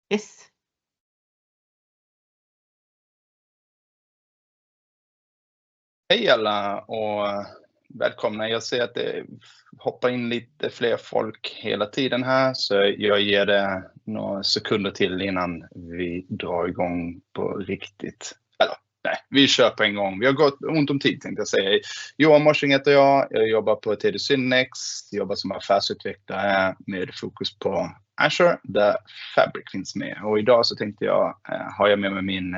Yes. Hej alla och välkomna. Jag ser att det hoppar in lite fler folk hela tiden här, så jag ger det några sekunder till innan vi drar igång på riktigt. Eller nej, vi kör på en gång. Vi har gått ont om tid, tänkte jag säga. Johan Morsing heter jag jobbar på SYNNEX, jobbar som affärsutvecklare med fokus på Azure, där Fabric finns med. Och idag så tänkte jag, har jag med mig min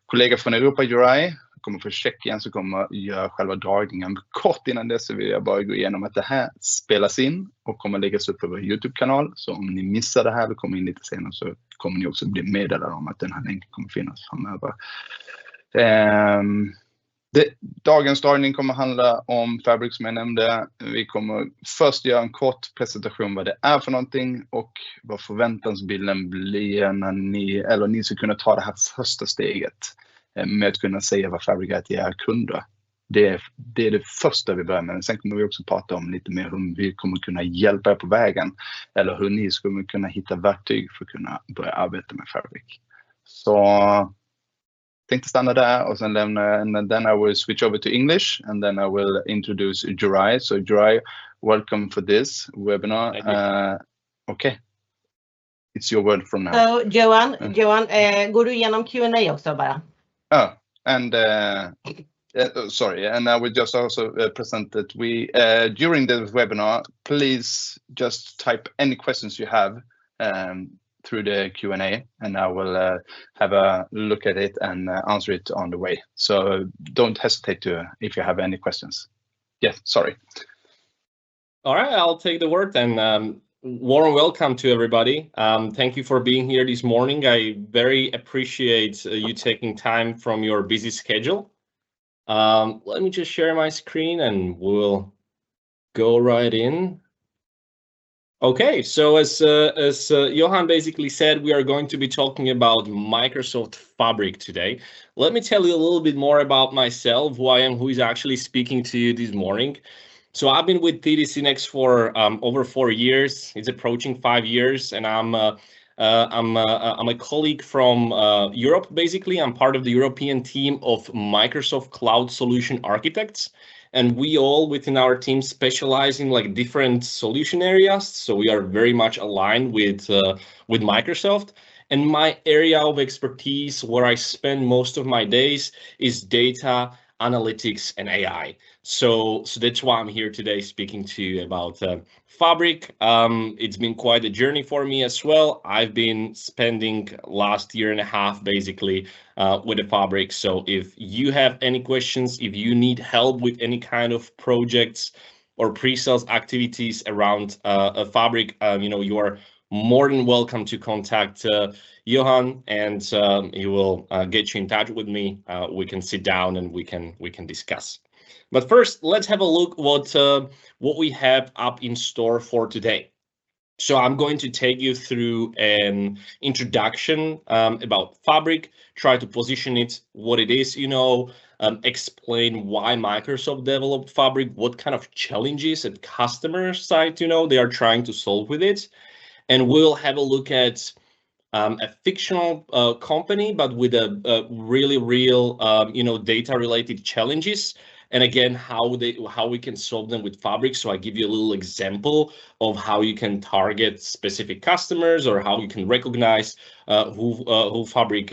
kollega från Europa, Juraj, kommer från Tjeckien, så kommer göra själva dragningen. Kort innan det så vill jag bara gå igenom att det här spelas in och kommer läggas upp på vår YouTube-kanal. Så om ni missar det här eller kommer in lite senare så kommer ni också bli meddelade om att den här länken kommer finnas framöver. Dagens dragning kommer handla om Fabric som jag nämnde. Vi kommer först göra en kort presentation vad det är för någonting och vad förväntansbilden blir när ni ska kunna ta det här första steget med att kunna säga vad Fabric är till era kunder. Det är det första vi börjar med. Sen kommer vi också prata om lite mer hur vi kommer kunna hjälpa er på vägen. Eller hur ni skulle kunna hitta verktyg för att kunna börja arbeta med Fabric. Så tänkte stanna där och sen lämna, and then I will switch over to English and then I will introduce Juraj. So Juraj, welcome for this webinar. Okay. It's your word from now. So Johan, går du igenom Q&A också bara? Oh, and sorry, and I would just also present that we during the webinar, please just type any questions you have through the Q&A, and I will have a look at it and answer it on the way. So don't hesitate to if you have any questions. Yes, sorry. All right, I'll take the word then. Warm welcome to everybody. Thank you for being here this morning. I very appreciate you taking time from your busy schedule. Let me just share my screen and we'll go right in. Okay, so as Johan basically said, we are going to be talking about Microsoft Fabric today. Let me tell you a little bit more about myself, who I am, who is actually speaking to you this morning. So I've been with SYNNEX for over 4 years. It's approaching 5 years, and I'm a colleague from Europe. Basically, I'm part of the European team of Microsoft Cloud Solution Architects, and we all within our team specialize in like different solution areas. So we are very much aligned with Microsoft. And my area of expertise, where I spend most of my days, is data analytics and AI. So that's why I'm here today speaking to you about Fabric. It's been quite a journey for me as well. I've been spending last year and a half basically with the Fabric. So if you have any questions, if you need help with any kind of projects or pre-sales activities around a Fabric, you are more than welcome to contact Johan, and he will get you in touch with me. We can sit down and we can discuss. But first, let's have a look what we have up in store for today. So I'm going to take you through an introduction about Fabric, try to position it, what it is, explain why Microsoft developed Fabric, what kind of challenges at customer side, they are trying to solve with it. And we'll have a look at a fictional company, but with a really real, data-related challenges. And again, how we can solve them with Fabric. So I give you a little example of how you can target specific customers or how you can recognize who Fabric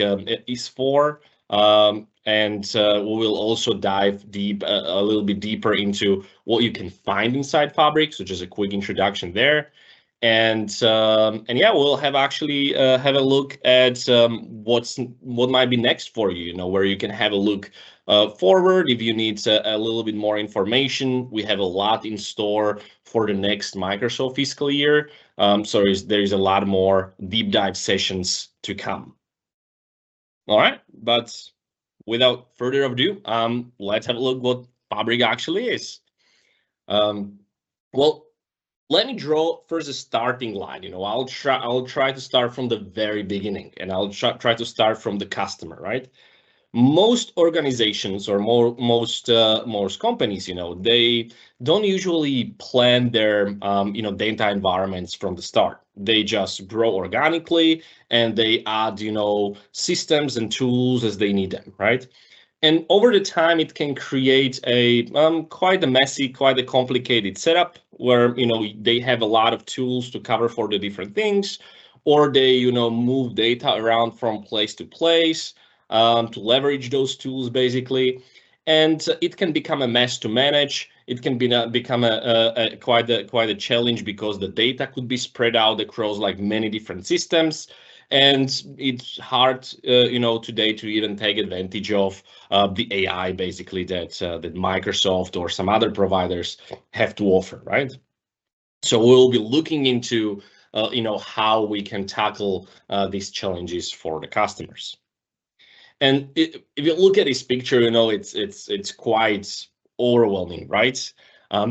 is for. And we will also dive a little bit deeper into what you can find inside Fabric. So just a quick introduction there. And yeah, we'll have a look at what might be next for you, where you can have a look forward if you need a little bit more information. We have a lot in store for the next Microsoft fiscal year. So there's a lot more deep dive sessions to come. All right, but without further ado, let's have a look what Fabric actually is. Well, let me draw first a starting line. I'll try to start from the very beginning, and I'll try to start from the customer, right? most organizations or most companies, they don't usually plan their data environments from the start. They just grow organically and they add systems and tools as they need them, right? And over the time, it can create a quite a messy, quite a complicated setup where they have a lot of tools to cover for the different things, or they move data around from place to place to leverage those tools basically, and it can become a mess to manage. It can become quite a challenge because the data could be spread out across like many different systems. And it's hard, today to even take advantage of the AI basically that Microsoft or some other providers have to offer, right? So we'll be looking into, how we can tackle these challenges for the customers. And if you look at this picture, it's quite overwhelming, right?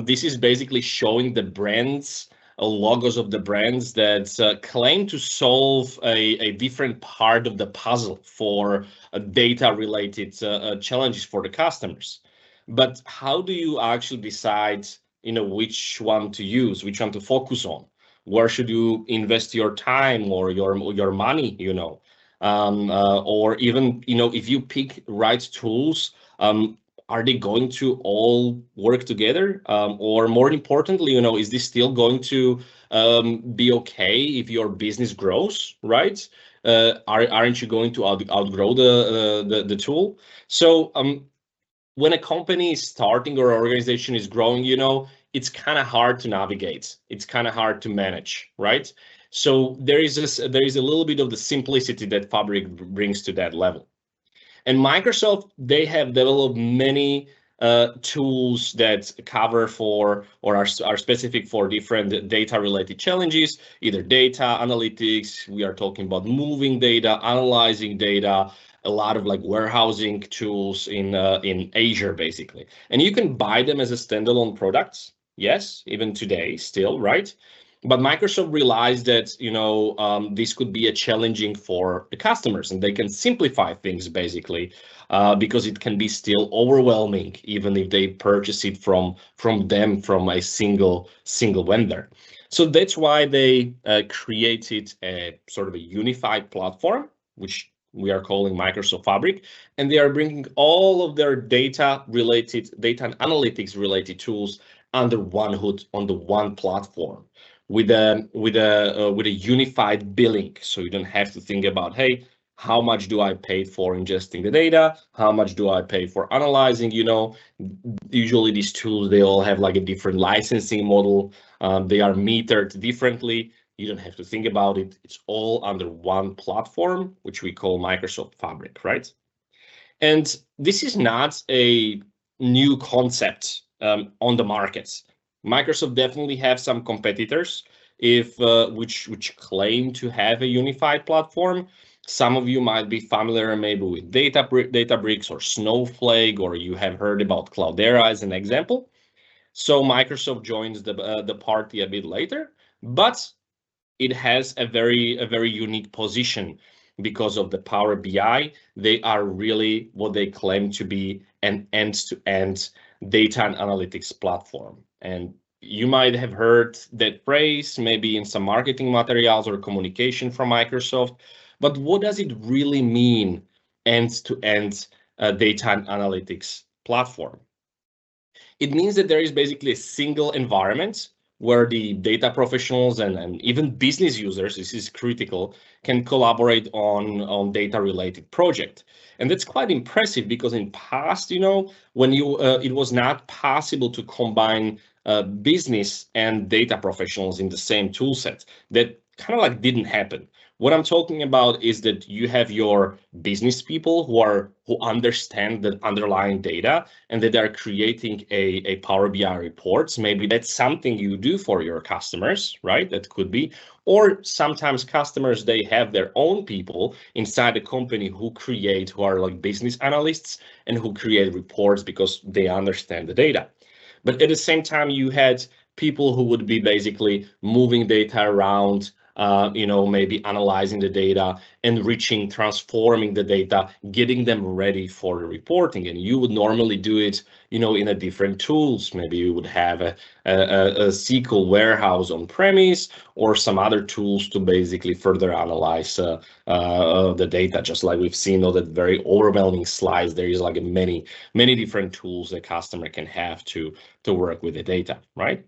This is basically showing the brands. Logos of the brands that claim to solve a different part of the puzzle for data-related challenges for the customers. But how do you actually decide, which one to use, which one to focus on? Where should you invest your time or your money, or even, if you pick right tools, are they going to all work together? Or more importantly, is this still going to be okay if your business grows, right? Aren't you going to outgrow the tool? So when a company is starting or organization is growing, it's kind of hard to navigate. It's kind of hard to manage, right? So there is a little bit of the simplicity that Fabric brings to that level. And Microsoft, they have developed many tools that cover for or are specific for different data-related challenges, either data analytics. We are talking about moving data, analyzing data, a lot of like warehousing tools in Azure, basically. And you can buy them as a standalone products. Yes, even today, still, right? But Microsoft realized that this could be a challenging for the customers, and they can simplify things basically because it can be still overwhelming, even if they purchase it from a single vendor. So that's why they created a sort of a unified platform, which we are calling Microsoft Fabric, and they are bringing all of their data and analytics related tools under one hood on the one platform, with a unified billing, so you don't have to think about, hey, how much do I pay for ingesting the data? How much do I pay for analyzing? Usually these tools, they all have like a different licensing model. They are metered differently. You don't have to think about it. It's all under one platform, which we call Microsoft Fabric, right? And this is not a new concept on the markets. Microsoft definitely have some competitors which claim to have a unified platform. Some of you might be familiar maybe with Databricks or Snowflake, or you have heard about Cloudera as an example. So Microsoft joins the party a bit later, but it has a very unique position because of the Power BI. They are really what they claim to be an end-to-end data and analytics platform. And you might have heard that phrase maybe in some marketing materials or communication from Microsoft, but what does it really mean, end-to-end data and analytics platform? It means that there is basically a single environment where the data professionals and even business users, this is critical, can collaborate on data-related project. And that's quite impressive because in past, when it was not possible to combine business and data professionals in the same tool set. That kind of like didn't happen. What I'm talking about is that you have your business people who understand the underlying data and that are creating a Power BI reports. Maybe that's something you do for your customers, right? That could be. Or sometimes customers, they have their own people inside the company who are like business analysts and who create reports because they understand the data. But at the same time, you had people who would be basically moving data around, maybe analyzing the data, enriching, transforming the data, getting them ready for the reporting. And you would normally do it, in a different tools. Maybe you would have a SQL warehouse on premise or some other tools to basically further analyze the data. Just like we've seen on that very overwhelming slides, there is like many different tools the customer can have to work with the data, right?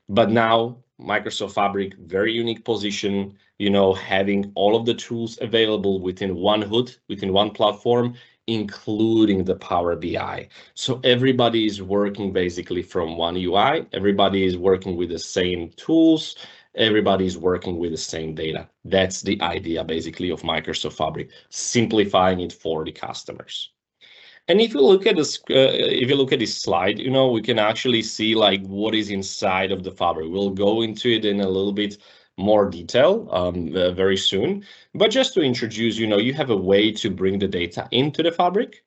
But now Microsoft Fabric, very unique position, having all of the tools available within one hood, within one platform, including the Power BI. So everybody is working basically from one UI. Everybody is working with the same tools. Everybody is working with the same data. That's the idea basically of Microsoft Fabric, simplifying it for the customers. And if you look at this, slide, we can actually see like what is inside of the Fabric. We'll go into it in a little bit more detail very soon. But just to introduce, you have a way to bring the data into the Fabric.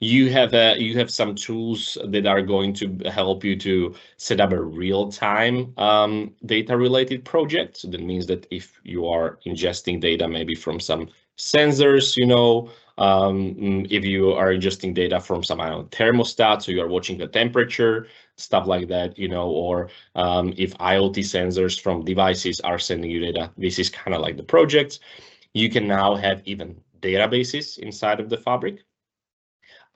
You have some tools that are going to help you to set up a real-time data-related project. So that means that if you are ingesting data maybe from some sensors, if you are ingesting data from some thermostat, so you are watching the temperature, stuff like that, or if IoT sensors from devices are sending you data, this is kind of like the project. You can now have even databases inside of the Fabric.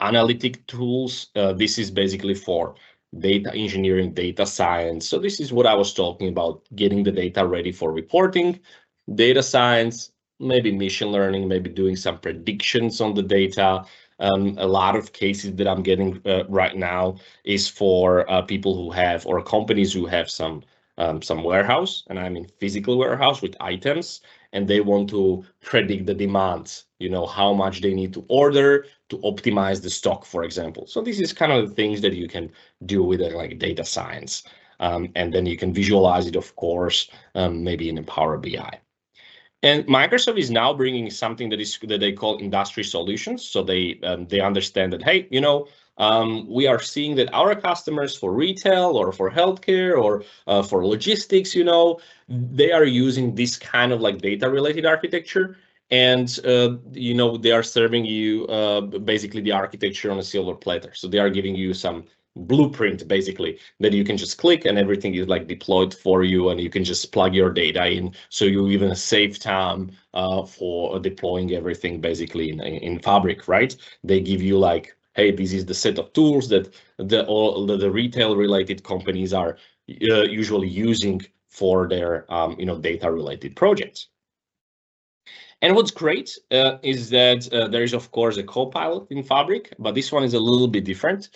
Analytic tools, this is basically for data engineering, data science. So this is what I was talking about, getting the data ready for reporting, data science, maybe machine learning, maybe doing some predictions on the data. A lot of cases that I'm getting right now is for people who have, or companies who have some warehouse, and I mean physical warehouse with items, and they want to predict the demand, how much they need to order to optimize the stock, for example. So this is kind of the things that you can do with like data science. And then you can visualize it, of course, maybe in a Power BI. And Microsoft is now bringing something that they call industry solutions. So they understand that, hey, we are seeing that our customers for retail or for healthcare or for logistics, they are using this kind of like data-related architecture, and they are serving you basically the architecture on a silver platter. So they are giving you some blueprint basically that you can just click and everything is like deployed for you, and you can just plug your data in, so you even save time for deploying everything basically in Fabric, right? They give you like, hey, this is the set of tools that the retail related companies are usually using for their data related projects. And what's great is that there is of course a Copilot in Fabric, but this one is a little bit different.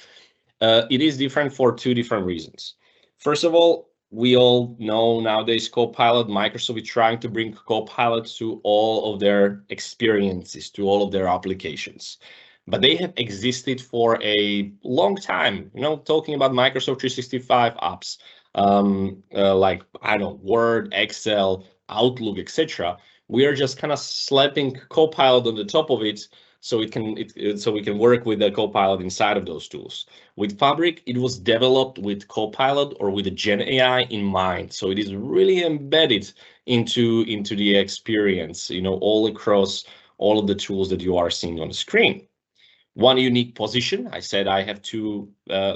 It is different for two different reasons. First of all, we all know nowadays Copilot, Microsoft is trying to bring Copilot to all of their experiences, to all of their applications. But they have existed for a long time, talking about Microsoft 365 apps, like, I don't know, Word, Excel, Outlook, etc. We are just kind of slapping Copilot on the top of it, so we can work with the Copilot inside of those tools. With Fabric, it was developed with Copilot or with the Gen AI in mind. So it is really embedded into the experience, all across all of the tools that you are seeing on the screen. One unique position, I said I have two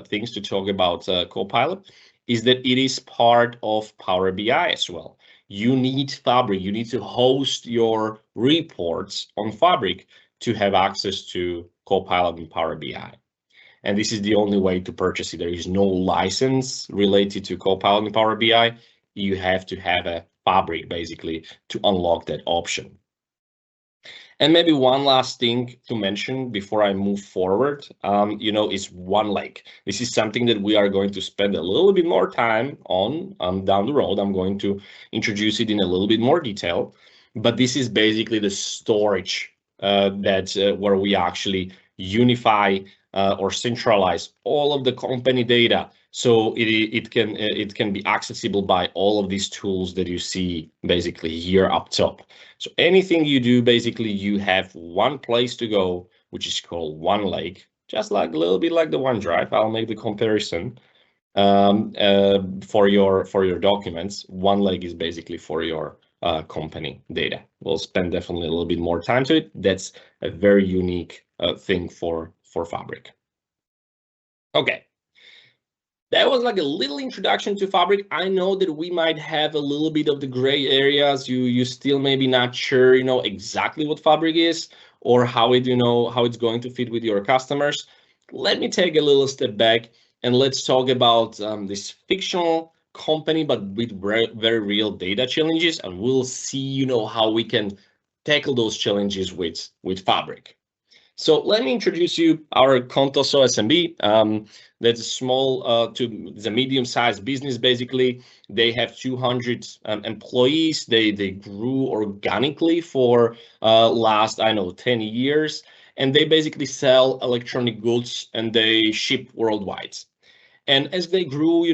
things to talk about Copilot, is that it is part of Power BI as well. You need Fabric, you need to host your reports on Fabric to have access to Copilot and Power BI. And this is the only way to purchase it. There is no license related to Copilot and Power BI. You have to have a Fabric basically to unlock that option. And maybe one last thing to mention before I move forward, is OneLake. This is something that we are going to spend a little bit more time on down the road. I'm going to introduce it in a little bit more detail, but this is basically the storage where we actually unify or centralize all of the company data, so it can be accessible by all of these tools that you see basically here up top. So anything you do, basically you have one place to go, which is called OneLake, just like a little bit like the OneDrive. I'll make the comparison for your documents. OneLake is basically for your company data. We'll spend definitely a little bit more time to it. That's a very unique thing for Fabric. Okay. That was like a little introduction to Fabric. I know that we might have a little bit of the gray areas. You still maybe not sure, exactly what Fabric is or how it's going to fit with your customers. Let me take a little step back and let's talk about this fictional company, but with very real data challenges, and we'll see, how we can tackle those challenges with Fabric. So let me introduce you our Contoso SMB. That's a small to the medium-sized business. Basically, they have 200 employees. They grew organically for last 10 years, and they basically sell electronic goods and they ship worldwide. And as they grew,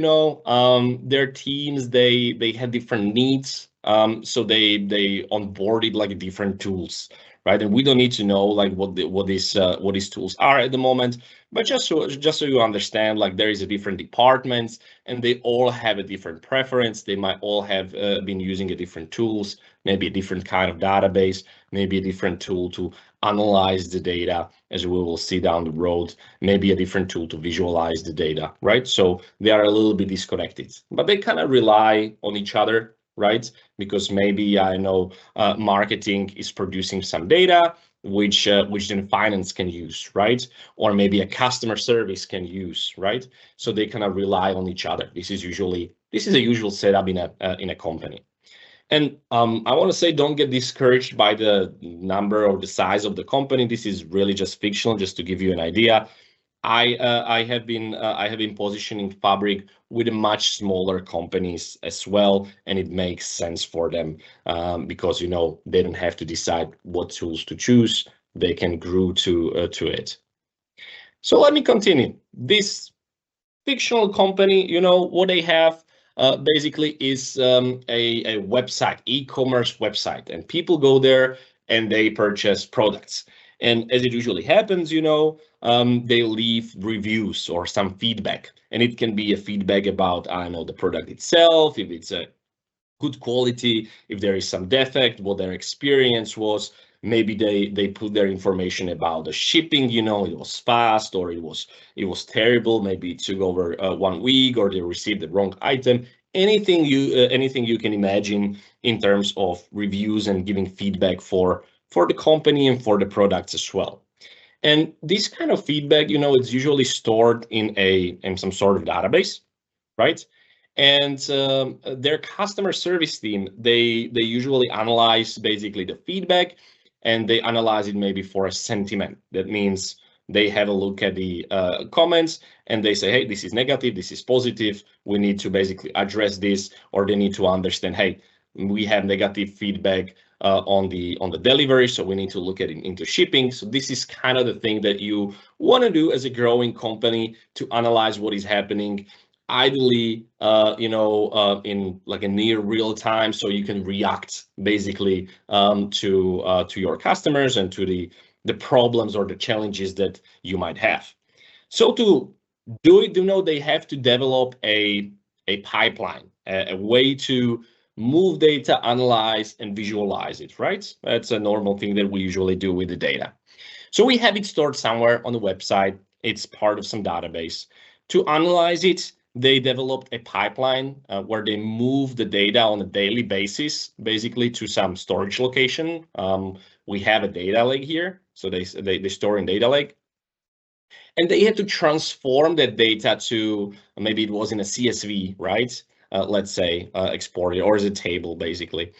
their teams they had different needs. So they onboarded like different tools. Right, and we don't need to know like what these tools are at the moment, but just so you understand, like there is a different departments and they all have a different preference. They might all have been using a different tools, maybe a different kind of database, maybe a different tool to analyze the data, as we will see down the road, maybe a different tool to visualize the data, right? So they are a little bit disconnected, but they kind of rely on each other. Right, because maybe marketing is producing some data which then finance can use, right? Or maybe a customer service can use, right? So they kind of rely on each other. This is a usual setup in a company. And I want to say, don't get discouraged by the number or the size of the company. This is really just fictional, just to give you an idea. I have been positioning Fabric with much smaller companies as well, and it makes sense for them because they don't have to decide what tools to choose. They can grow to it. So let me continue. This fictional company, what they have basically is a website, e-commerce website, and people go there and they purchase products. And as it usually happens, they leave reviews or some feedback, and it can be a feedback about, the product itself, if it's a good quality, if there is some defect, what their experience was. Maybe they put their information about the shipping, it was fast or it was terrible. Maybe it took over 1 week, or they received the wrong item. Anything you can imagine in terms of reviews and giving feedback for the company and for the products as well. And this kind of feedback, it's usually stored in some sort of database, right? And their customer service team, they usually analyze basically the feedback, and they analyze it maybe for a sentiment. That means they have a look at the comments and they say, hey, this is negative, this is positive. We need to basically address this, or they need to understand, hey, we have negative feedback on the delivery, so we need to look at it into shipping. So this is kind of the thing that you want to do as a growing company, to analyze what is happening, ideally in like a near real time, so you can react basically to your customers and to the problems or the challenges that you might have. So to do it, they have to develop a pipeline, a way to move data, analyze, and visualize it, right? That's a normal thing that we usually do with the data. So we have it stored somewhere on the website. It's part of some database. To analyze it, they developed a pipeline where they move the data on a daily basis, basically to some storage location. We have a data lake here, so they store in data lake. And they had to transform that data to, maybe it was in a CSV, right? Let's say exported, or as a table basically.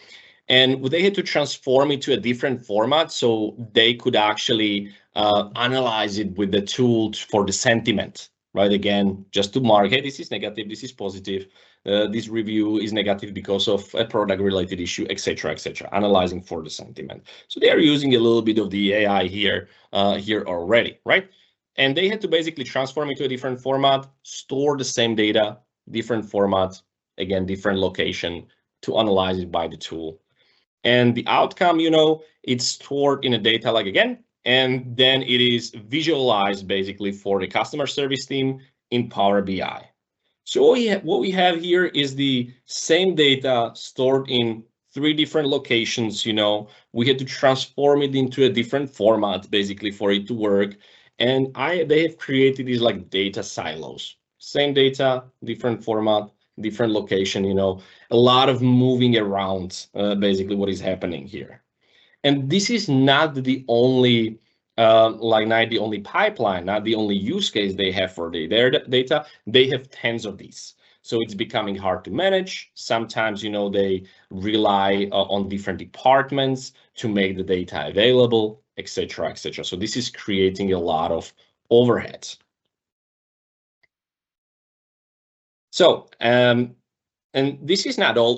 And they had to transform it to a different format so they could actually analyze it with the tool for the sentiment, right? Again, just to mark, hey, this is negative, this is positive, this review is negative because of a product related issue, etc., etc. Analyzing for the sentiment. So they are using a little bit of the AI here already, right? And they had to basically transform it to a different format, store the same data, different format, again, different location, to analyze it by the tool. And the outcome, it's stored in a data lake again, and then it is visualized basically for the customer service team in Power BI. So what we have here is the same data stored in 3 different locations, we had to transform it into a different format, basically, for it to work. And they have created these like data silos, same data, different format, different location, a lot of moving around, basically what is happening here. And this is not the only, not the only pipeline, not the only use case they have for their data. They have tens of these. So it's becoming hard to manage. Sometimes, they rely on different departments to make the data available, etc., etc. So this is creating a lot of overhead. So, and this is not all,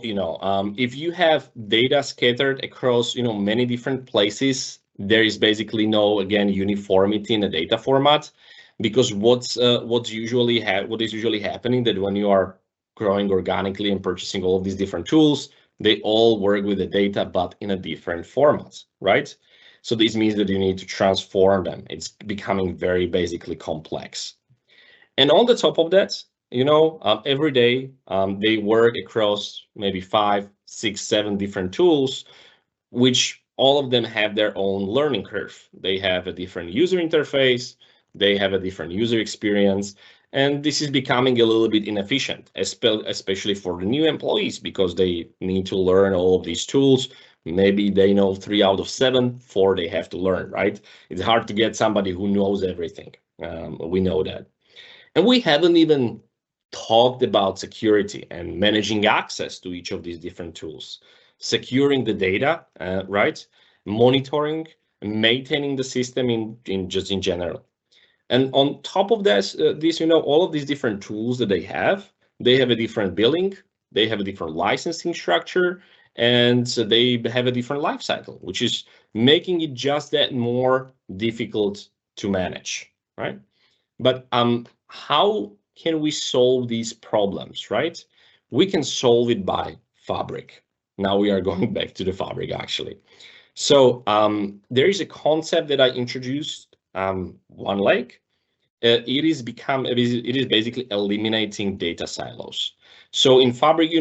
if you have data scattered across, many different places, there is basically no, again, uniformity in the data format, because what is usually happening that when you are growing organically and purchasing all of these different tools, they all work with the data, but in a different format, right? So this means that you need to transform them. It's becoming very basically complex. And on the top of that, every day they work across maybe 5, 6, 7 different tools, which all of them have their own learning curve. They have a different user interface, they have a different user experience, and this is becoming a little bit inefficient, especially for the new employees, because they need to learn all of these tools. Maybe they know 3 out of 7, 4 they have to learn, right? It's hard to get somebody who knows everything. We know that. And we haven't even talked about security and managing access to each of these different tools, securing the data, right? Monitoring, maintaining the system in general. And on top of this, all of these different tools that they have a different billing, they have a different licensing structure, and they have a different life cycle, which is making it just that more difficult to manage, right? But how can we solve these problems, right? We can solve it by Fabric. Now we are going back to the Fabric, actually. So there is a concept that I introduced, One Lake. It is basically eliminating data silos. So in Fabric,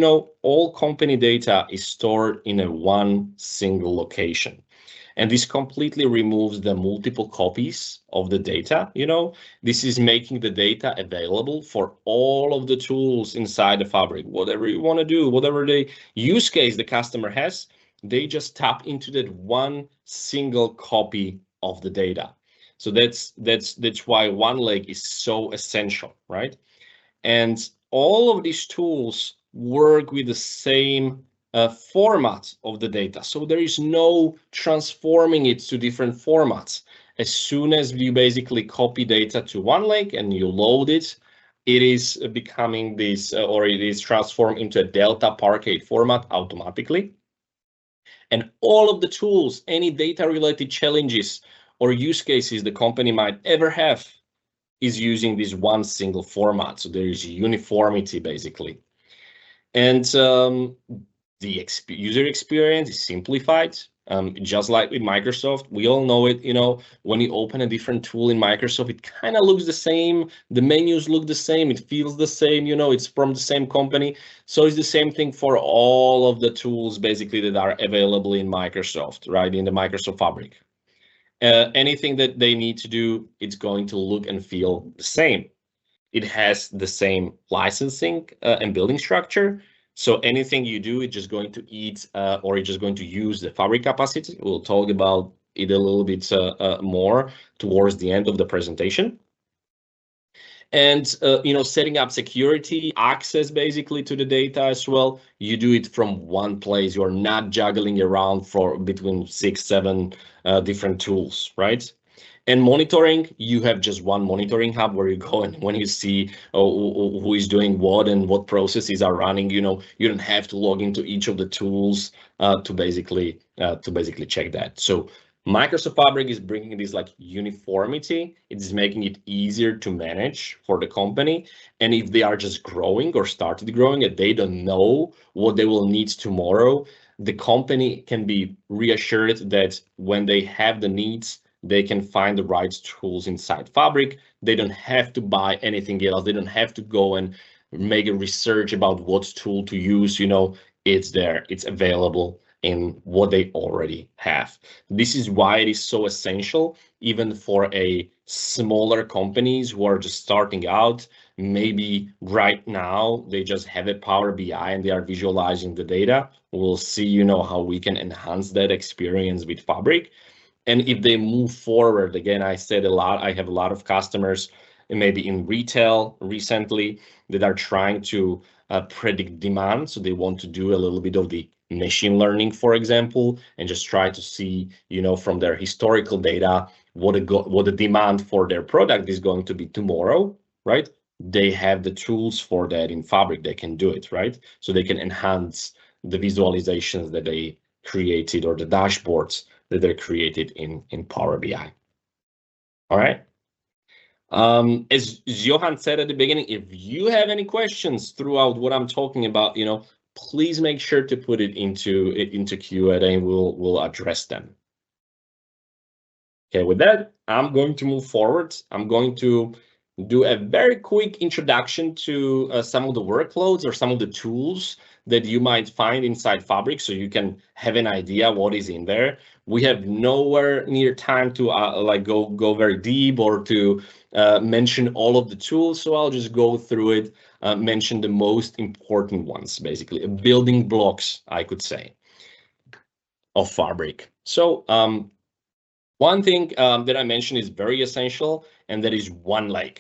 all company data is stored in one single location. And this completely removes the multiple copies of the data. This is making the data available for all of the tools inside the Fabric. Whatever you want to do, whatever the use case the customer has, they just tap into that one single copy of the data. So that's why One Lake is so essential, right? And all of these tools work with the same format of the data. So there is no transforming it to different formats. As soon as you basically copy data to One Lake and you load it, it is becoming this, or it is transformed into a Delta Parquet format automatically. And all of the tools, any data-related challenges or use cases the company might ever have, is using this one single format. So there is uniformity, basically. And the user experience is simplified, just like with Microsoft. We all know it, when you open a different tool in Microsoft, it kind of looks the same. The menus look the same. It feels the same, it's from the same company. So it's the same thing for all of the tools, basically, that are available in Microsoft, right, in the Microsoft Fabric. Anything that they need to do, it's going to look and feel the same. It has the same licensing and building structure. So anything you do, it's just going to eat or it's just going to use the Fabric capacity. We'll talk about it a little bit more towards the end of the presentation. And, setting up security, access basically to the data as well. You do it from one place. You're not juggling around between 6, 7 different tools, right? And monitoring, you have just one monitoring hub where you go, and when you see who is doing what and what processes are running, you don't have to log into each of the tools to basically check that. So Microsoft Fabric is bringing this like uniformity. It is making it easier to manage for the company. And if they are just growing or started growing and they don't know what they will need tomorrow, the company can be reassured that when they have the needs, they can find the right tools inside Fabric. They don't have to buy anything else. They don't have to go and make a research about what tool to use. It's there, it's available in what they already have. This is why it is so essential, even for a smaller companies who are just starting out. Maybe right now they just have a Power BI and they are visualizing the data. We'll see, you know, how we can enhance that experience with Fabric. And if they move forward, again, I said a lot, I have a lot of customers, maybe in retail recently, that are trying to predict demand. So they want to do a little bit of the machine learning, for example, and just try to see, you know, from their historical data, what the demand for their product is going to be tomorrow, right? They have the tools for that in Fabric. They can do it, right? So they can enhance the visualizations that they created or the dashboards that they're created in Power BI. All right. As Johan said at the beginning, if you have any questions throughout what I'm talking about, you know, please make sure to put it into Q&A and we'll address them. Okay, with that, I'm going to move forward. I'm going to do a very quick introduction to some of the workloads or some of the tools that you might find inside Fabric, so you can have an idea what is in there. We have nowhere near time to like go very deep or to mention all of the tools, so I'll just go through it, mention the most important ones, basically building blocks, I could say, of Fabric. So one thing that I mentioned is very essential, and that is OneLake.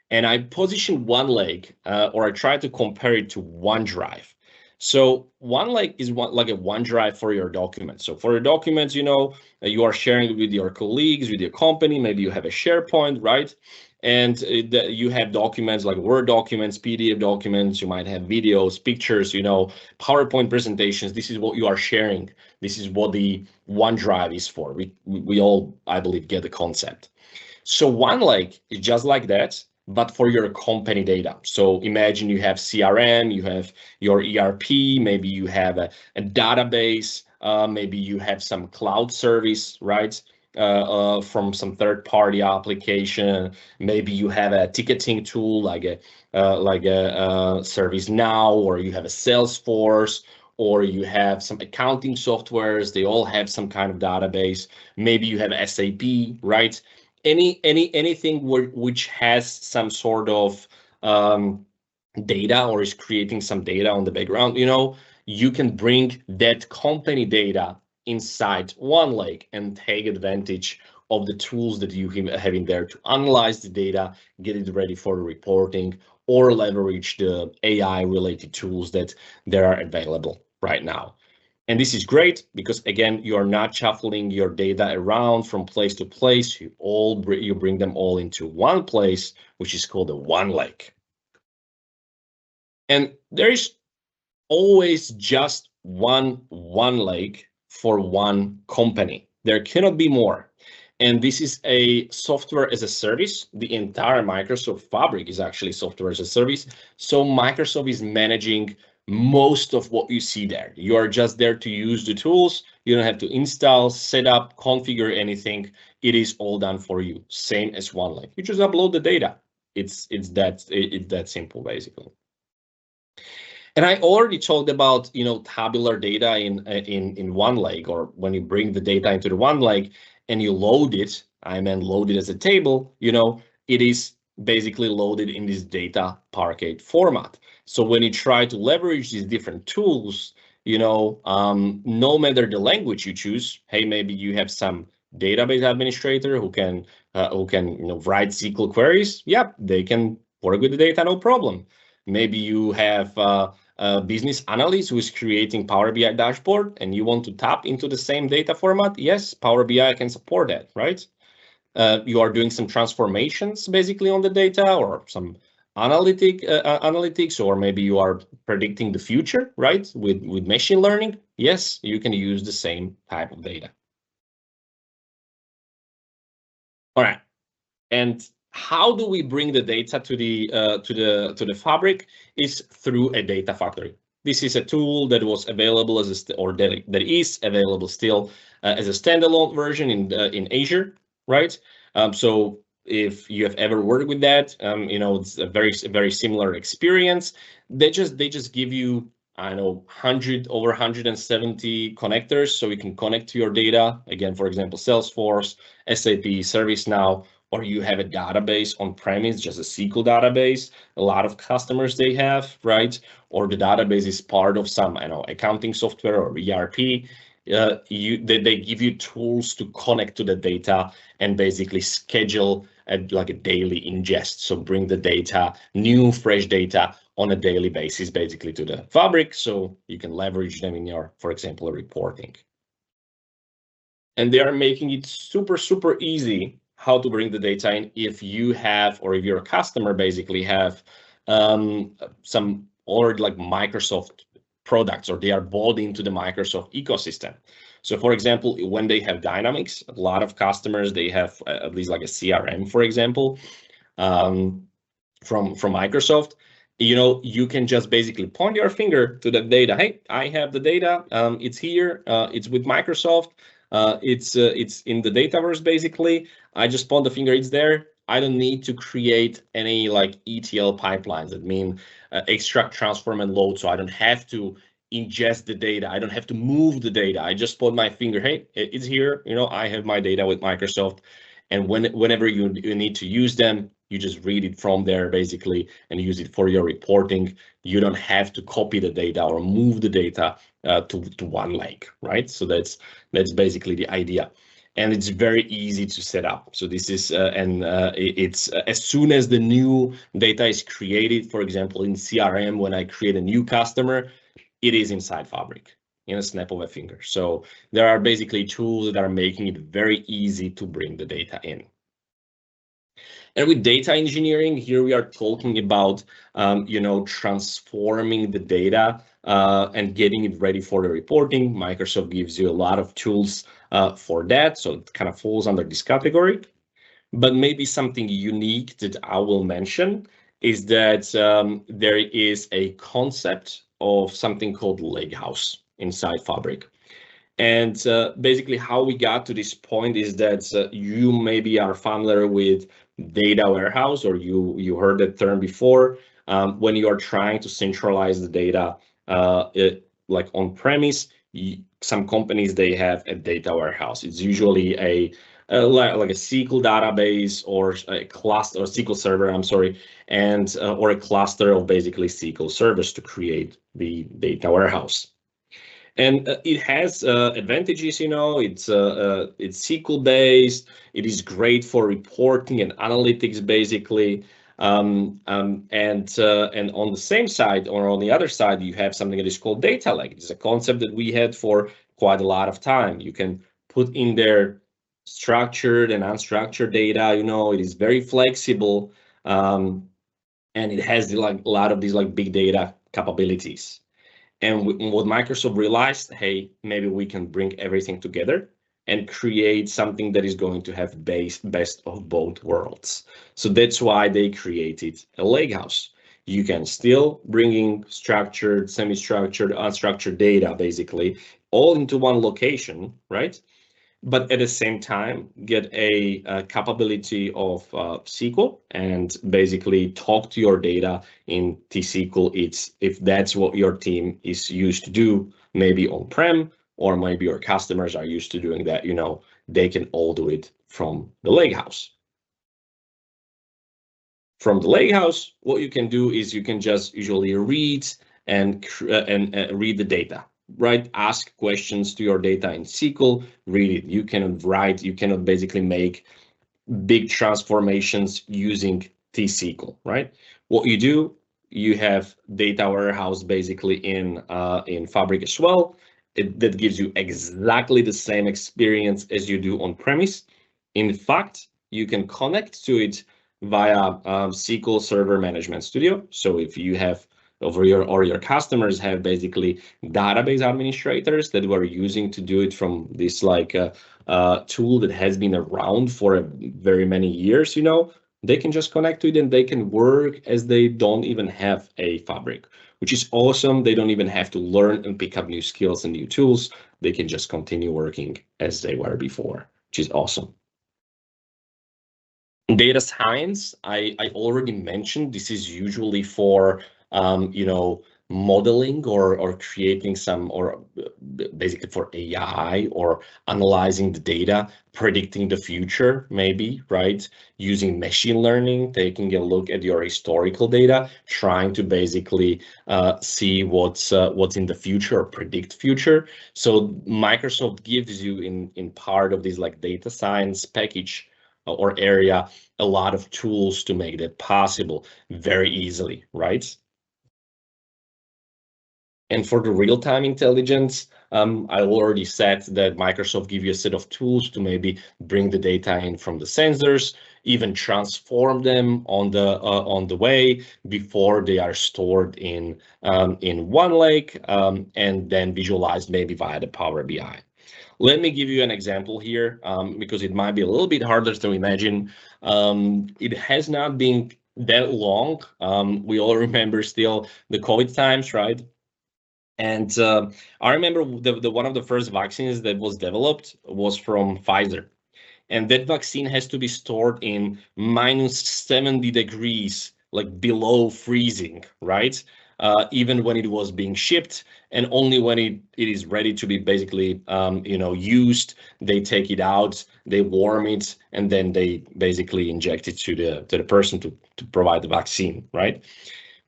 And I position OneLake, or I try to compare it to OneDrive. So OneLake is like a OneDrive for your documents. So for your documents, you know, you are sharing it with your colleagues, with your company. Maybe you have a SharePoint, right? And you have documents like Word documents, PDF documents. You might have videos, pictures, you know, PowerPoint presentations. This is what you are sharing. This is what the OneDrive is for. We all, I believe, get the concept. So OneLake is just like that, but for your company data. So imagine you have CRM, you have your ERP, maybe you have a database, maybe you have some cloud service, right? From some third-party application. Maybe you have a ticketing tool like a ServiceNow, or you have a Salesforce, or you have some accounting softwares. They all have some kind of database. Maybe you have SAP, right? Anything which has some sort of data or is creating some data on the background, you know, you can bring that company data inside OneLake and take advantage of the tools that you have in there to analyze the data, get it ready for reporting, or leverage the AI related tools that there are available right now. And this is great because, again, you are not shuffling your data around from place to place. You bring them all into one place, which is called a OneLake. And there is always just one OneLake for one company. There cannot be more. And this is a software as a service. The entire Microsoft Fabric is actually software as a service. So Microsoft is managing most of what you see there. You are just there to use the tools. You don't have to install, set up, configure anything. It is all done for you. Same as OneLake. You just upload the data. It's that simple, basically. And I already talked about, you know, tabular data in OneLake, or when you bring the data into the OneLake and you load it. I meant load it as a table. You know, it is basically loaded in this data Parquet format. So when you try to leverage these different tools, you know, no matter the language you choose, hey, maybe you have some database administrator who can you know, write SQL queries. Yep, they can work with the data, no problem. Maybe you have a business analyst who is creating Power BI dashboard and you want to tap into the same data format. Yes, Power BI can support that, right? You are doing some transformations basically on the data, or some analytics, or maybe you are predicting the future, right? With machine learning. Yes, you can use the same type of data. All right, and how do we bring the data to the Fabric? Is through a data factory. This is a tool that was available as that is available still as a standalone version in Azure, right? So if you have ever worked with that, you know, it's a very similar experience. They just give you I know, over 170 connectors, so you can connect to your data. Again, for example, Salesforce, SAP, ServiceNow, or you have a database on premise, just a SQL database. A lot of customers they have, right? Or the database is part of some, I know, accounting software or ERP. They give you tools to connect to the data and basically schedule like a daily ingest. So bring the data, new fresh data on a daily basis, basically to the Fabric, so you can leverage them in your, for example, reporting. And they are making it super, super easy how to bring the data in if you have, or if your customer basically have some already like Microsoft products, or they are bought into the Microsoft ecosystem. So for example, when they have Dynamics, a lot of customers, they have at least like a CRM, for example, from Microsoft. You know, you can just basically point your finger to the data. Hey, I have the data. It's here. It's with Microsoft. It's in the Dataverse, basically. I just point the finger. It's there. I don't need to create any like ETL pipelines. That mean extract, transform, and load. So I don't have to ingest the data. I don't have to move the data. I just point my finger. Hey, it's here. You know, I have my data with Microsoft. And whenever you need to use them, you just read it from there basically and use it for your reporting. You don't have to copy the data or move the data to one lake, right? So that's basically the idea. And it's very easy to set up. So this is, it's as soon as the new data is created, for example, in CRM, when I create a new customer, it is inside Fabric in a snap of a finger. So there are basically tools that are making it very easy to bring the data in. And with data engineering, here we are talking about, you know, transforming the data and getting it ready for the reporting. Microsoft gives you a lot of tools for that, so it kind of falls under this category. But maybe something unique that I will mention is that there is a concept of something called Lakehouse inside Fabric. And basically how we got to this point is that you maybe are familiar with data warehouse, or you heard that term before, when you are trying to centralize the data like on premise. Some companies, they have a data warehouse. It's usually like a SQL database or a cluster, or SQL server, I'm sorry, and or a cluster of basically SQL servers to create the data warehouse. And it has advantages, you know, it's SQL based. It is great for reporting and analytics, basically. And on the same side, or on the other side, you have something that is called data lake. It's a concept that we had for quite a lot of time. You can put in there structured and unstructured data. You know, it is very flexible, and it has like a lot of these like big data capabilities. And what Microsoft realized, hey, maybe we can bring everything together and create something that is going to have best of both worlds. So that's why they created a lakehouse. You can still bring in structured, semi-structured, unstructured data, basically, all into one location, right? But at the same time, get a capability of SQL and basically talk to your data in T-SQL. It's if that's what your team is used to do, maybe on-prem, or maybe your customers are used to doing that, you know, they can all do it from the lakehouse. From the lakehouse, what you can do is you can just usually read and read the data. Right? Ask questions to your data in SQL, read it. You cannot write, you cannot basically make big transformations using T-SQL, right? What you do, you have data warehouse basically in Fabric as well. That gives you exactly the same experience as you do on premise. In fact, you can connect to it via SQL Server Management Studio. So if you have your customers have basically database administrators that were using to do it from this like tool that has been around for very many years, you know, they can just connect to it and they can work as they don't even have a Fabric, which is awesome. They don't even have to learn and pick up new skills and new tools. They can just continue working as they were before, which is awesome. Data science, I already mentioned, this is usually for you know, modeling or creating some, or basically for AI, or analyzing the data, predicting the future, maybe, right? Using machine learning, taking a look at your historical data, trying to basically see what's in the future or predict future. So Microsoft gives you in part of this like data science package or area a lot of tools to make that possible very easily, right? And for the real-time intelligence, I already said that Microsoft gives you a set of tools to maybe bring the data in from the sensors, even transform them on the way before they are stored in one lake, and then visualized maybe via the Power BI. Let me give you an example here, because it might be a little bit harder to imagine. It has not been that long. We all remember still the COVID times, right? And I remember the one of the first vaccines that was developed was from Pfizer. And that vaccine has to be stored in -70 degrees, like below freezing, right? Even when it was being shipped, and only when it is ready to be basically, used, they take it out, they warm it, and then they basically inject it to the person to provide the vaccine, right?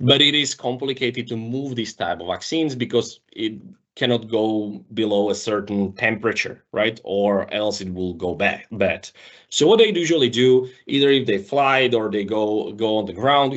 But it is complicated to move this type of vaccines because it cannot go below a certain temperature, right? Or else it will go bad. So what they usually do, either if they fly it or they go on the ground,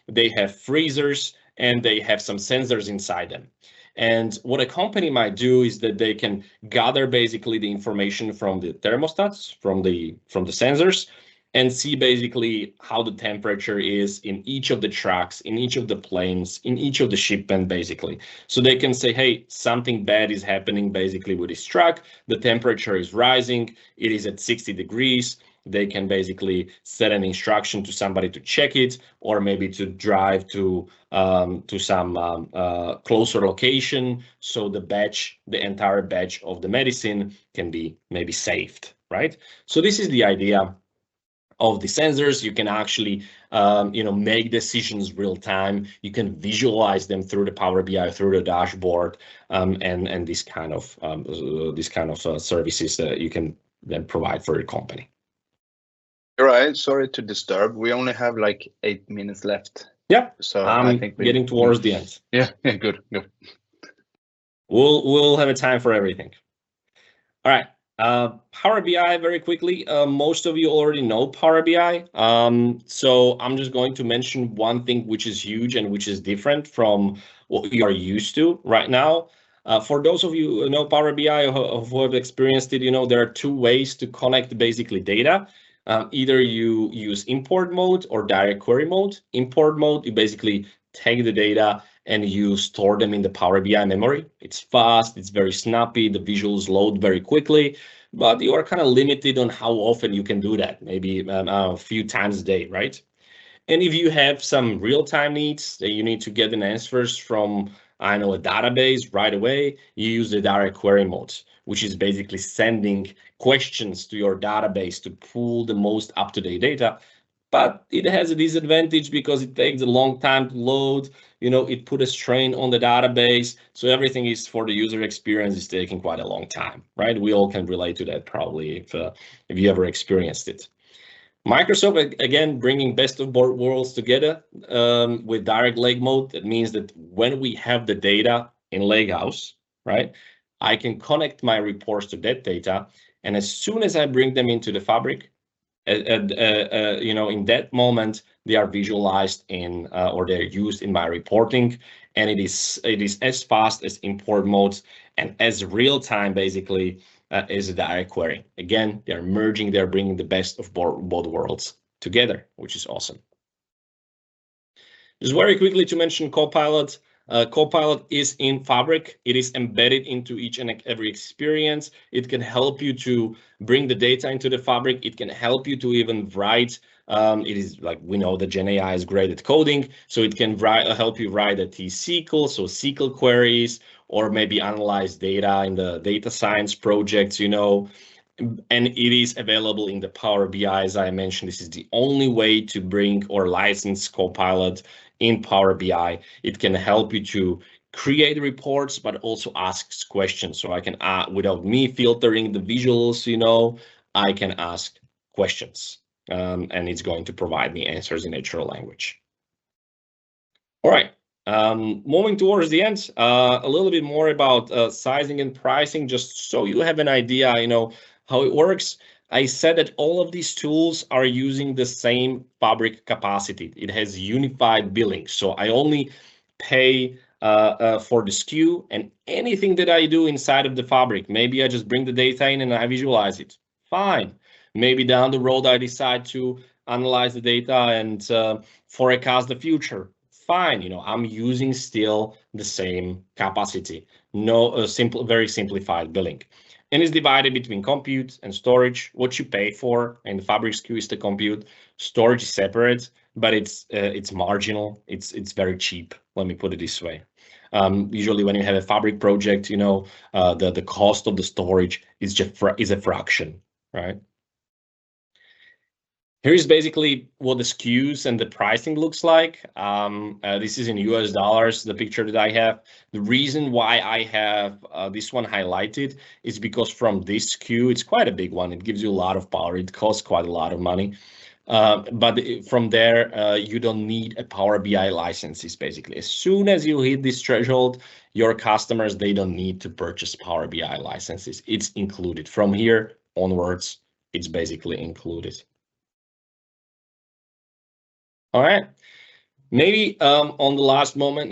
they have freezers and they have some sensors inside them. And what a company might do is that they can gather basically the information from the thermostats, from the sensors, and see basically how the temperature is in each of the trucks, in each of the planes, in each of the shipment, basically. So they can say, hey, something bad is happening basically with this truck. The temperature is rising. It is at 60 degrees. They can basically set an instruction to somebody to check it, or maybe to drive to some closer location, so the entire batch of the medicine can be maybe saved, right? So this is the idea of the sensors. You can actually make decisions real time. You can visualize them through the Power BI, through the dashboard, and this kind of services that you can then provide for your company. All right, sorry to disturb. We only have like 8 minutes left. Yeah, so I think getting towards the end. Yeah, good. We'll have a time for everything. All right. Power BI, very quickly. Most of you already know Power BI. So I'm just going to mention one thing which is huge and which is different from what you are used to right now. For those of you who know Power BI or who have experienced it, there are two ways to connect basically data. Either you use import mode or direct query mode. Import mode, you basically take the data and you store them in the Power BI memory. It's fast, it's very snappy, the visuals load very quickly, but you are kind of limited on how often you can do that, maybe a few times a day, right? And if you have some real-time needs that you need to get an answers from, a database right away, you use the direct query mode, which is basically sending questions to your database to pull the most up-to-date data. But it has a disadvantage because it takes a long time to load. It put a strain on the database. So everything is, for the user experience, is taking quite a long time, right? We all can relate to that probably if you ever experienced it. Microsoft, again, bringing best of both worlds together with direct lake mode. That means that when we have the data in Lakehouse, right, I can connect my reports to that data. And as soon as I bring them into the Fabric, in that moment, they are visualized in or they're used in my reporting, and it is as fast as import modes and as real time basically as a direct query. Again, they're merging, they're bringing the best of both worlds together, which is awesome. Just very quickly to mention Copilot. Copilot is in Fabric. It is embedded into each and every experience. It can help you to bring the data into the Fabric. It can help you to even write. It is like, we know that Gen AI is great at coding, so it can help you write a T-SQL, so SQL queries, or maybe analyze data in the data science projects, And it is available in the Power BI. As I mentioned, this is the only way to bring or license Copilot in Power BI. It can help you to create reports, but also asks questions. So I can, without me filtering the visuals, I can ask questions, and it's going to provide me answers in natural language. All right. Moving towards the end, a little bit more about sizing and pricing, just so you have an idea, how it works. I said that all of these tools are using the same fabric capacity. It has unified billing. So I only pay for the SKU, and anything that I do inside of the fabric, maybe I just bring the data in and I visualize it. Fine. Maybe down the road, I decide to analyze the data and forecast the future. Fine, I'm using still the same capacity. No very simplified billing. And it's divided between compute and storage, what you pay for, and the fabric SKU is the compute. Storage is separate, but it's marginal. It's very cheap. Let me put it this way. Usually when you have a fabric project, the cost of the storage is a fraction, right? Here is basically what the SKUs and the pricing looks like. This is in US dollars, the picture that I have. The reason why I have this one highlighted is because from this SKU, it's quite a big one. It gives you a lot of power. It costs quite a lot of money. But from there, you don't need a Power BI license, basically. As soon as you hit this threshold, your customers, they don't need to purchase Power BI licenses. It's included. From here onwards, it's basically included. All right. Maybe on the last moment,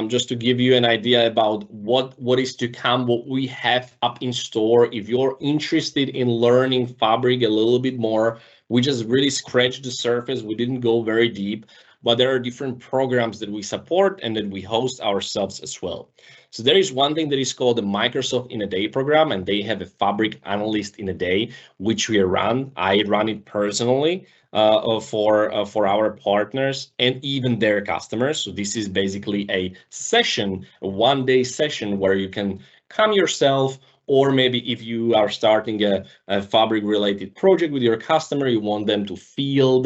just to give you an idea about what is to come, what we have up in store. If you're interested in learning Fabric a little bit more, we just really scratched the surface. We didn't go very deep, but there are different programs that we support and that we host ourselves as well. So there is one thing that is called the Microsoft in a Day program, and they have a Fabric analyst in a day, which we run. I run it personally. For our partners and even their customers. So this is basically a session, a one-day session where you can come yourself, or maybe if you are starting a Fabric-related project with your customer, you want them to feel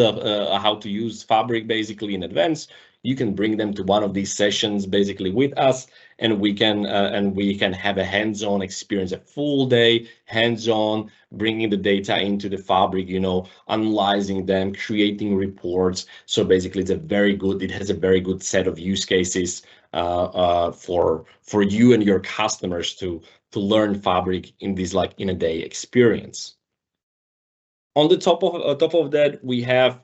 how to use Fabric basically in advance, you can bring them to one of these sessions basically with us, and we can have a hands-on experience, a full day hands-on, bringing the data into the Fabric, analyzing them, creating reports. So basically, it has a very good set of use cases for you and your customers to learn Fabric in this in a day experience. On the top of that, we have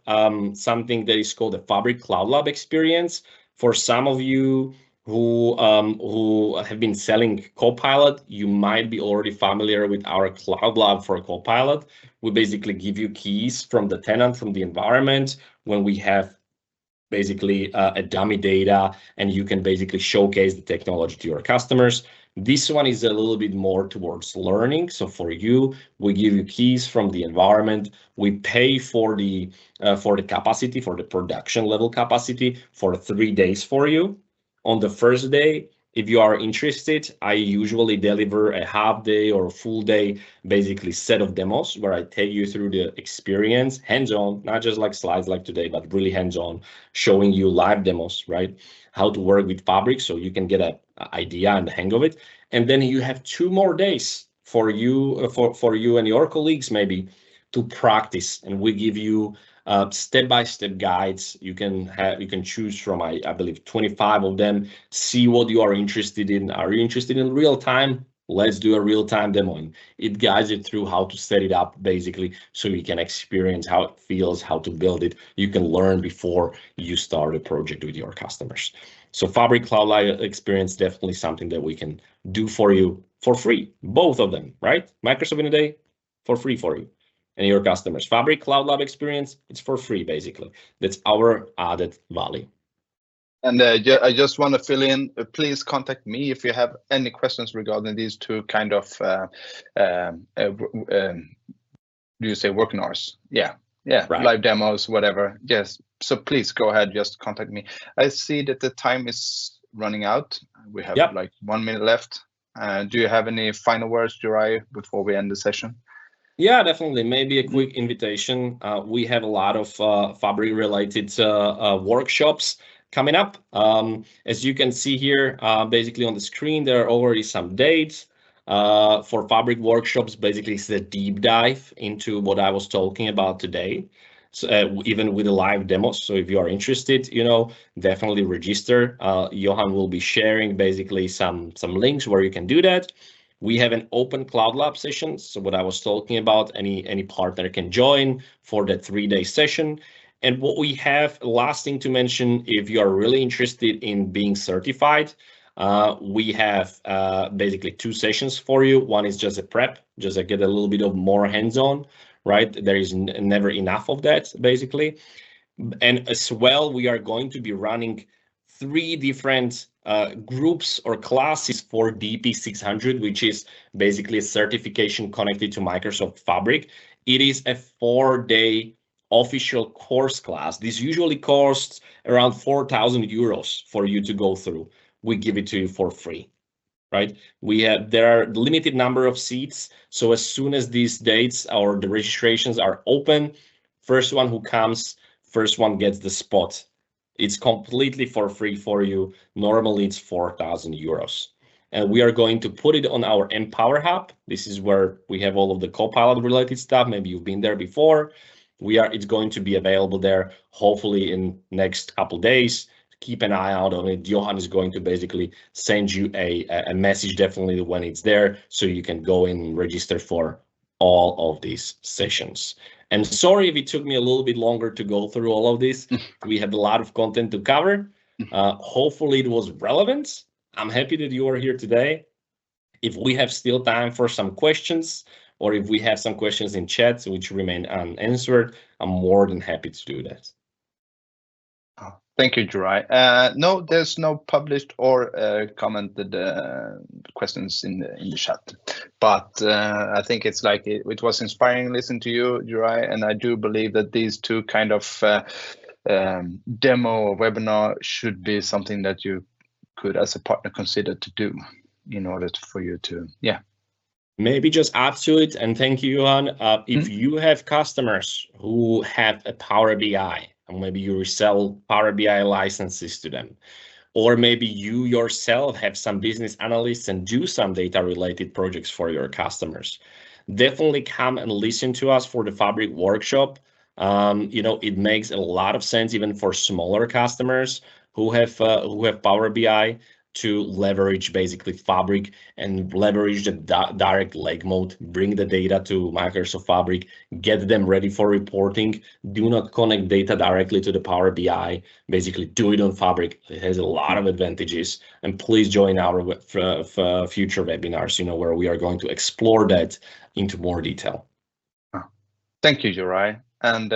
something that is called the Fabric Cloud Lab experience. For some of you who have been selling Copilot, you might be already familiar with our Cloud Lab for Copilot. We basically give you keys from the tenant, from the environment, when we have basically a dummy data, and you can basically showcase the technology to your customers. This one is a little bit more towards learning. So for you, we give you keys from the environment. We pay for the capacity, for the production level capacity for 3 days for you. On the first day, if you are interested, I usually deliver a half day or a full day, basically set of demos where I take you through the experience, hands-on, not just like slides like today, but really hands-on, showing you live demos, right? How to work with Fabric so you can get an idea and the hang of it. And then you have 2 more days for you, for you and your colleagues maybe to practice. And we give you step-by-step guides. You can choose from, I believe, 25 of them. See what you are interested in. Are you interested in real time? Let's do a real-time demo. And it guides you through how to set it up, basically, so you can experience how it feels, how to build it. You can learn before you start a project with your customers. So Fabric Cloud Lab experience, definitely something that we can do for you for free. Both of them, right? Microsoft in a Day, for free for you and your customers. Fabric Cloud Lab experience, it's for free, basically. That's our added value. And I just want to fill in, please contact me if you have any questions regarding these two kind of, do you say working hours? Yeah, right. Live demos, whatever. Yes, so please go ahead, just contact me. I see that the time is running out. We have like 1 minute left. Do you have any final words, Juraj, before we end the session? Yeah, definitely. Maybe a quick invitation. We have a lot of fabric-related workshops coming up. As you can see here, basically on the screen, there are already some dates for fabric workshops. Basically, it's a deep dive into what I was talking about today. So even with the live demos. So if you are interested, definitely register. Johan will be sharing basically some links where you can do that. We have an open Cloud Lab session. So what I was talking about, any partner can join for that 3-day session. And what we have, last thing to mention, if you are really interested in being certified, we have basically 2 sessions for you. One is just a prep, just to get a little bit of more hands-on, right? There is never enough of that, basically. And as well, we are going to be running 3 different groups or classes for DP600, which is basically a certification connected to Microsoft Fabric. It is a 4-day official course class. This usually costs around 4,000 euros for you to go through. We give it to you for free, right? There are limited number of seats. So as soon as these dates or the registrations are open, first one who comes, first one gets the spot. It's completely for free for you. Normally it's 4,000 euros. And we are going to put it on our Empower Hub. This is where we have all of the Copilot related stuff. Maybe you've been there before. It's going to be available there, hopefully in next couple days. Keep an eye out on it. Johan is going to basically send you a message definitely when it's there, so you can go in and register for all of these sessions. And sorry if it took me a little bit longer to go through all of this. We had a lot of content to cover. Hopefully it was relevant. I'm happy that you are here today. If we have still time for some questions, or if we have some questions in chat which remain unanswered, I'm more than happy to do that. Thank you, Juraj. No, there's no published or commented questions in the chat, but I think it's like it was inspiring listening to you, Juraj, and I do believe that these 2 kind of demo or webinar should be something that you could, as a partner, consider to do in order for you to, Maybe just add to it, and thank you, Johan. If you have customers who have a Power BI, and maybe you resell Power BI licenses to them, or maybe you yourself have some business analysts and do some data-related projects for your customers, definitely come and listen to us for the Fabric workshop. It makes a lot of sense even for smaller customers who have Power BI to leverage basically Fabric and leverage the direct leg mode, bring the data to Microsoft Fabric, get them ready for reporting. Do not connect data directly to the Power BI. Basically, do it on Fabric. It has a lot of advantages. And please join our future webinars, where we are going to explore that into more detail. Thank you, Juraj, and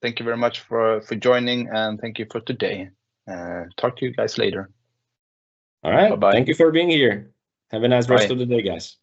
thank you very much for joining, and thank you for today. Talk to you guys later. All right. Bye-bye. Thank you for being here. Have a nice rest of the day, guys.